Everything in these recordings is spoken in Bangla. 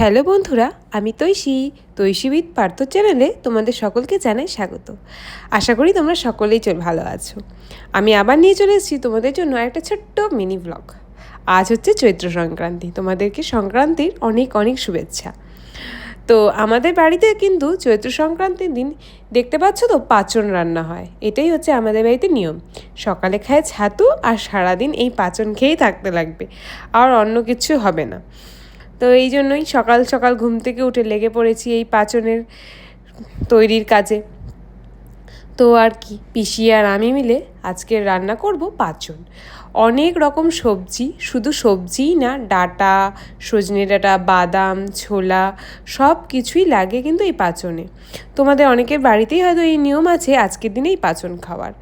হ্যালো বন্ধুরা, আমি তৈশী উইথ পার্থ চ্যানেলে তোমাদের সকলকে জানাই স্বাগত। আশা করি তোমরা সকলেই ভালো আছো। আমি আবার নিয়ে চলে এসেছি তোমাদের জন্য একটা ছোট্ট মিনি ব্লগ। আজ হচ্ছে চৈত্র সংক্রান্তি, তোমাদেরকে সংক্রান্তির অনেক অনেক শুভেচ্ছা। তো আমাদের বাড়িতে কিন্তু চৈত্র সংক্রান্তির দিন দেখতে পাচ্ছ তো পাঁচন রান্না হয়। এটাই হচ্ছে আমাদের বাড়িতে নিয়ম। সকালে খায় ছাতু আর সারাদিন এই পাঁচন খেয়েই থাকতে লাগবে, আর অন্য কিছু হবে না। তো এই জন্যই সকাল সকাল ঘুম থেকে উঠে লেগে পড়েছি এই পাঁচনের তৈরির কাজে। তো আর কি, পিসি আর আমি মিলে আজকে রান্না করব পাঁচন। অনেক রকম সবজি, শুধু সবজিই না, ডাঁটা, সজনে ডাঁটা, বাদাম, ছোলা সব কিছুই লাগে কিন্তু এই পাঁচনে। তোমাদের অনেকের বাড়িতেই হয়তো এই নিয়ম আছে আজকের দিনেই পাঁচন খাওয়ার।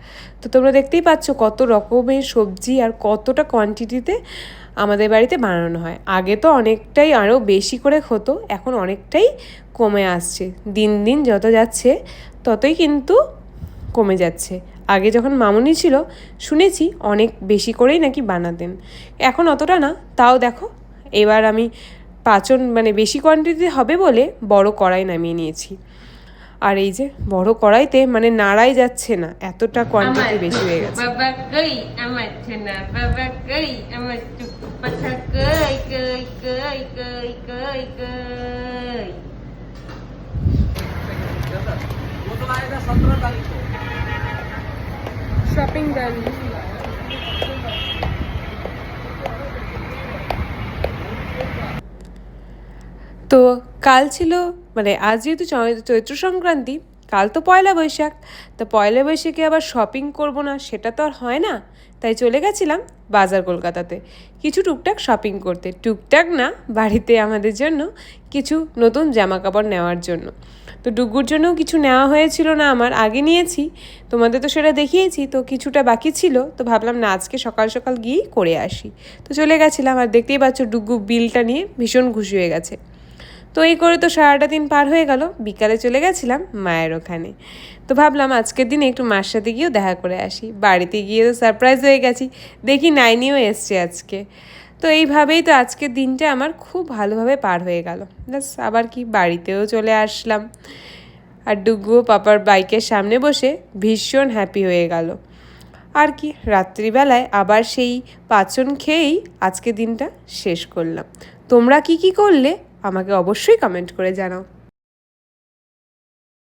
তো তোমরা দেখতেই পাচ্ছ কত রকমের সবজি আর কতটা কোয়ান্টিটিতে আমাদের বাড়িতে বানানো হয়। আগে তো অনেকটাই আরও বেশি করে হতো, এখন অনেকটাই কমে আসছে। দিন দিন যত যাচ্ছে ততই কিন্তু কমে যাচ্ছে। আগে যখন মামুনি ছিল শুনেছি অনেক বেশি করেই নাকি বানাতেন, এখন অতটা না। তাও দেখো, এবার আমি পাঁচন বেশি কোয়ান্টিটি হবে বলে বড় কড়াই নামিয়ে নিয়েছি। আর এই যে বড় কড়াইতে নাড়াই যাচ্ছে না, এতটা কোয়ান্টিটি বেশি হয়ে গেছে। বাবা কই আমার ছেনা, বাবা কই আমার টুকু পাখা, কই কই কই কই কই কই। শপিং ডান। তো কাল ছিল আজ যেহেতু চৈত্র সংক্রান্তি, কাল তো পয়লা বৈশাখ। তো পয়লা বৈশাখে আবার শপিং করব না সেটা তো আর হয় না, তাই চলে গেছিলাম বাজার কলকাতাতে কিছু টুকটাক শপিং করতে। টুকটাক না, বাড়িতে আমাদের জন্য কিছু নতুন জামা কাপড় নেওয়ার জন্য। তো ডুগুর জন্যও কিছু নেওয়া হয়েছিল না, আমার আগে নিয়েছি, তোমাদের তো সেটা দেখিয়েছি। তো কিছুটা বাকি ছিল, তো ভাবলাম না আজকে সকাল সকাল গিয়েই করে আসি। তো চলে গেছিলাম, আর দেখতেই পাচ্ছ ডুগু বিলটা নিয়ে ভীষণ খুশি হয়ে গেছে। তো এই করে তো সারাটা দিন পার হয়ে গেল। বিকালে চলে গেছিলাম মায়ের ওখানে। তো ভাবলাম আজকের দিনে একটু মার সাথে গিয়েও দেখা করে আসি। বাড়িতে গিয়ে তো সারপ্রাইজ হয়ে গেছি, দেখি নাইনিও এসছে আজকে। তো এইভাবেই তো আজকের দিনটা আমার খুব ভালোভাবে পার হয়ে গেল। ব্যাস, আবার কি, বাড়িতেও চলে আসলাম। আর ডুগুও পাপার বাইকের সামনে বসে ভীষণ হ্যাপি হয়ে গেল। আর কি, রাত্রিবেলায় আবার সেই পাঁচন খেয়েই আজকে দিনটা শেষ করলাম। তোমরা কি কি করলে আমাকে অবশ্যই কমেন্ট করে জানাও।